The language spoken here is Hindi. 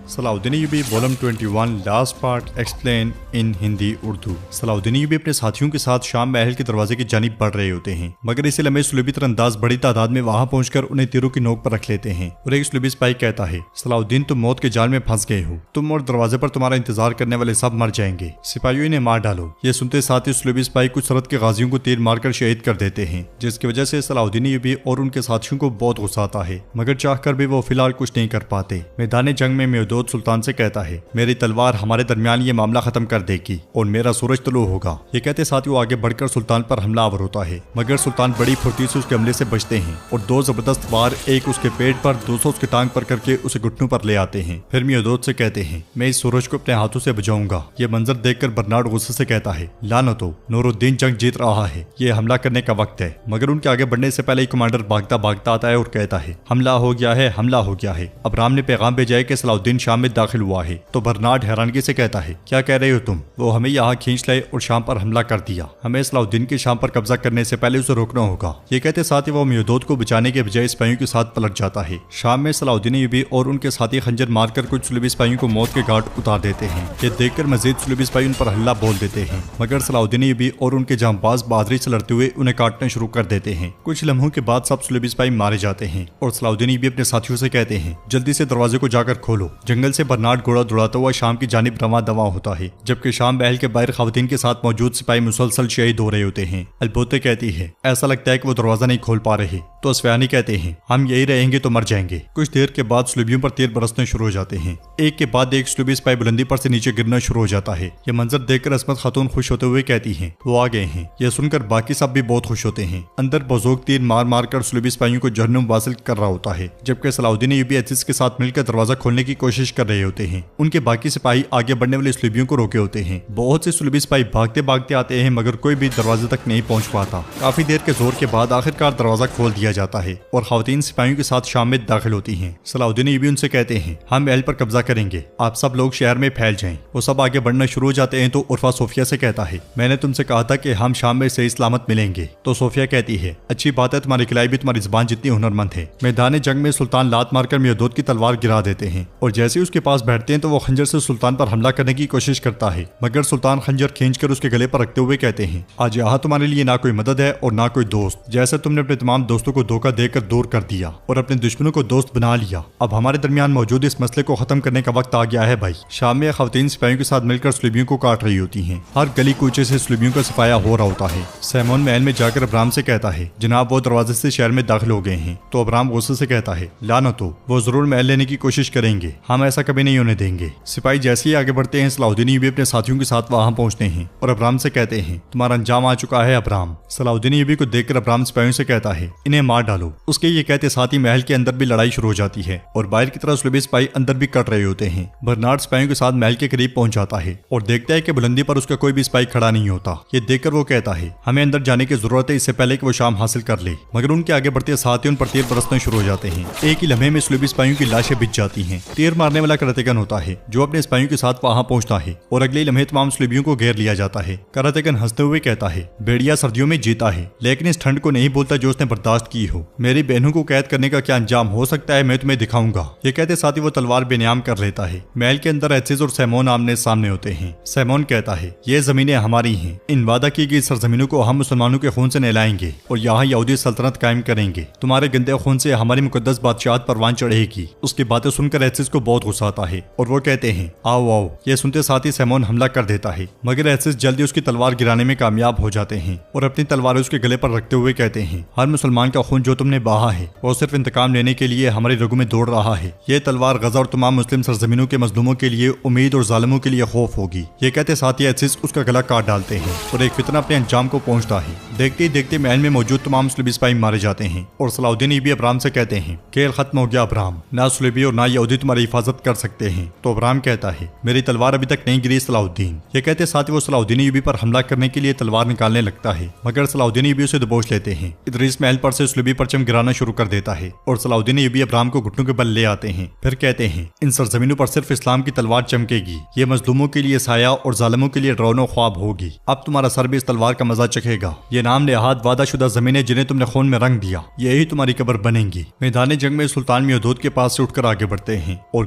Salauddin Ayyubi volume 21 last part explain in Hindi Urdu. Salahuddin Ayyubi अपने साथियों के साथ शाम महल के दरवाजे की जानिब बढ़ रहे होते हैं, मगर इसे लम्हे सुलभी तरंदाज बड़ी तादाद में वहां पहुंचकर उन्हें तीरों की नोक पर रख लेते हैं और एक सुलभी सिपाही कहता है, सलाउद्दीन तुम मौत के जाल में फंस गए हो, तुम और दरवाजे पर तुम्हारा इंतजार करने वाले सब मर जाएंगे, सिपाहियों इन्हें मार डालो। ये सुनते साथ ही सुलभी सिपाही कुछ सरहद के गाजियों को तीर मारकर शहीद कर देते हैं, जिसकी वजह से सलाउद्दीन अय्यूबी और उनके साथियों को बहुत गुस्सा आता है, मगर चाहकर भी वो फिलहाल कुछ नहीं कर पाते। मैदान जंग में मेहदूद सुल्तान से कहता है, मेरी तलवार हमारे दरमियान ये मामला खत्म कर देगी और मेरा सूरज तलू होगा। ये कहते साथ ही वो आगे बढ़कर सुल्तान पर हमला आवर होता है, मगर सुल्तान बड़ी फुर्ती से उसके हमले से बचते हैं और दो जबरदस्त वार, एक उसके पेट पर, दूसरा उसके टांग पर करके उसे घुटनों पर ले आते हैं। फिर मेहदूद से कहते हैं, मैं इस सूरज को अपने हाथों से बचाऊंगा। ये मंजर देखकर बर्नार्ड गुस्से से कहता है, लानतो, नूरुद्दीन जंग जीत रहा है, ये हमला करने का वक्त है। मगर उनके आगे बढ़ने से पहले ही कमांडर भागता भागता आता है और कहता है, हमला हो गया है, हमला हो गया है। अब्राम ने पैगाम भेजा है कि सलाउद्दीन शाम में दाखिल हुआ है। तो बर्नार्ड हैरानगी से कहता है, क्या कह रहे हो तुम? वो हमें यहाँ खींच लाए और शाम पर हमला कर दिया। हमें सलाउद्दीन के शाम पर कब्जा करने से पहले उसे रोकना होगा। ये कहते साथ ही वो मेहदूद को बचाने के बजाय सिपाहियों के साथ पलट जाता है। शाम में सलाउद्दीन अय्यूबी और उनके साथी खंजर मारकर कुछ सुलभी सिपाहियों को मौत के घाट उतार देते हैं। ये देखकर मजीद सुलभी सिपाही उन पर हल्ला बोल देते हैं, मगर सलाउद्दीन अय्यूबी और उनके जांबाज बहादुरी से लड़ते हुए उन्हें काटना शुरू कर देते हैं। कुछ लम्हों के बाद सब सुलभी सिपाही मारे जाते हैं और सलाउद्दीन अय्यूबी अपने साथियों से कहते हैं, जल्दी से दरवाजे को जाकर खोलो। जंगल से बर्नार्ड घोड़ा दौड़ाता हुआ शाम की जानिब रवां दवा होता है, जबकि शाम महल के बाहर खवातीन के साथ मौजूद सिपाही मुसलसल शहीद हो रहे होते हैं। अलबोते कहती है, ऐसा लगता है कि वो दरवाजा नहीं खोल पा रहे। तो असफयानी कहते हैं, हम यही रहेंगे तो मर जाएंगे। कुछ देर के बाद सुलभियों पर तीर बरसने शुरू हो जाते हैं। एक के बाद एक सुलभी सिपाही बुलंदी पर से नीचे गिरना शुरू हो जाता है। ये मंजर देखकर असमत खातून खुश होते हुए कहती हैं, वो आ गए हैं। यह सुनकर बाकी सब भी बहुत खुश होते हैं। अंदर बजोग तीर मार मार कर सुलभी सिपाहियों को जहन्नुम वासिल कर रहा होता है, जबकि सलाउद्दीन अय्यूबी अजीज के साथ मिलकर दरवाजा खोलने की कोशिश कर रहे होते हैं। उनके बाकी सिपाही आगे बढ़ने वाले सुलभियों को रोके होते हैं। बहुत से सुलभी सिपाही भागते भागते आते हैं, मगर कोई भी दरवाजे तक नहीं पहुंच पाता। काफी देर के जोर के बाद आखिरकार दरवाजा खोल दिया जाता है और खवातीन सिपाहियों के साथ शाम में दाखिल होती हैं। सलाउद्दीन अय्यूबी उनसे कहते हैं, हम महल पर कब्जा करेंगे, आप सब लोग शहर में फैल जाएं। वो सब आगे बढ़ना शुरू हो जाते हैं। तो उर्फा सोफिया से कहता है, मैंने तुमसे कहा था कि हम शाम में सही सलामत मिलेंगे। तो सोफिया कहती है, अच्छी बात है, तुम्हारी खिलाई भी तुम्हारी जुबान जितनी हुनरमंद है। मैदान जंग में सुल्तान लात मारकर मेहदूद की तलवार गिरा देते हैं और जैसे उसके पास बैठते हैं तो वो खंजर से सुल्तान पर हमला करने की कोशिश करता है, मगर सुल्तान खंजर खींचकर उसके गले पर रखते हुए कहते हैं, आज यहाँ तुम्हारे लिए ना कोई मदद है और ना कोई दोस्त। जैसे तुमने अपने तमाम दोस्तों को धोखा देकर दूर कर दिया और अपने दुश्मनों को दोस्त बना लिया, अब हमारे दरमियान मौजूद इस मसले को खत्म करने का वक्त आ गया है भाई। शाम में खवातीन सिपाहियों के साथ मिलकर सुलभियों को काट रही होती हैं। हर गली कूचे से सुलभियों का सफाया हो रहा होता है। सैमोन महल में जाकर अब्राम से कहता है, जनाब वो दरवाजे से शहर में दाखिल हो गए हैं। तो अब्राम गुस्से से कहता है, लानतो, वो जरूर महल लेने की कोशिश करेंगे, हम ऐसा कभी नहीं होने देंगे। सिपाही जैसे ही आगे बढ़ते हैं, सलाउद्दीन अय्यूबी अपने साथियों के साथ वहां पहुंचते हैं और अब्राम से कहते हैं, तुम्हारा अंजाम आ चुका है अब्राम। सलाउद्दीन अय्यूबी को देखकर अब्राम सिपाहियों से कहता है, इन्हें मार डालो। उसके ये कहते साथ ही महल के अंदर भी लड़ाई शुरू हो जाती है और बाहर की तरफ सुलभी सिपाही अंदर भी कट रहे होते हैं। बर्नार्ड सिपाहियों के साथ महल के करीब पहुंच जाता है और देखता है कि बुलंदी पर उसका कोई भी सिपाही खड़ा नहीं होता। ये देखकर वो कहता है, हमें अंदर जाने की जरूरत है इससे पहले कि वो शाम हासिल कर ले। मगर उनके आगे बढ़ते साथ ही उन पर तीर बरसने शुरू हो जाते हैं। एक ही लम्हे में सुलभी सिपाहियों की लाशें बिछ जाती हैं। तीर मारने वाला करातेगन होता है जो अपने सिपाहियों के साथ वहां पहुंचता है और अगले लम्हे तमाम सुलभियों को घेर लिया जाता है। करातेगन हंसते हुए कहता है, बेड़िया सर्दियों में जीता है, लेकिन इस ठंड को नहीं बोलता जो उसने बर्दाश्त की हो। मेरी बहनों को कैद करने का क्या अंजाम हो सकता है, मैं तुम्हें दिखाऊंगा। ये कहते साथ ही वो तलवार बेनियाम कर लेता है। महल के अंदर एसिस और सैमोन आमने सामने होते हैं। सैमोन कहता है, ये जमीनें हमारी हैं, इन वादा की गई सरजमीनों को हम मुसलमानों के खून से नहलाएंगे और यहाँ यहूदी सल्तनत कायम करेंगे। तुम्हारे गंदे खून से हमारी मुकद्दस बादशाहत परवान चढ़ेगी। उसकी बातें सुनकर एसिस को बहुत गुस्सा आता है और वो कहते हैं, आओ आओ। ये सुनते साथ ही सैमोन हमला कर देता है, मगर एसिस जल्दी उसकी तलवार गिराने में कामयाब हो जाते हैं और अपनी तलवार उसके गले पर रखते हुए कहते हैं, हर मुसलमान का खून जो तुमने बहा है वो सिर्फ इंतकाम लेने के लिए हमारी रगों में दौड़ रहा है। ये तलवार गजा और तमाम मुस्लिम सरजमीनों के मजलूमों के लिए उम्मीद और जालिमों के लिए खौफ होगी। ये कहते साथ ही एसिस उसका गला काट डालते हैं और एक फितना अपने अंजाम को पहुंचता है। देखते ही देखते महल में मौजूद तमाम सुलभी सिपाही मारे जाते हैं और सलाउद्दीन अय्यूबी अब्राम से कहते हैं, खेल खत्म हो गया अब्राम, ना सुलभी और ना यहूदी तुम्हारी हिफाजत कर सकते हैं। तो अब्राम कहता है, मेरी तलवार अभी तक नहीं गिरी सलाउद्दीन। ये कहते साथ ही वो सलाउद्दीन अय्यूबी पर हमला करने के लिए तलवार निकालने लगता है, मगर सलाउद्दीन अय्यूबी उसे दबोच लेते हैं। इदरीस महल पर से सुलभी परचम गिराना शुरू कर देता है और सलाउद्दीन अय्यूबी अब्राम को घुटनों के बल ले आते हैं। फिर कहते हैं, इन सरजमीनों पर सिर्फ इस्लाम की तलवार चमकेगी, ये मजलूमों के लिए साया और जालिमों के लिए डरावना ख्वाब होगी। अब तुम्हारा सर भी इस तलवार का मजा चखेगा। ये नाम नेहाद वादा शुदा जमीनें जिन्हें तुमने खून में रंग दिया, यही तुम्हारी कब्र बनेंगी। मैदान जंग में सुल्तान मेहदूद के पास से उठकर आगे बढ़ते हैं और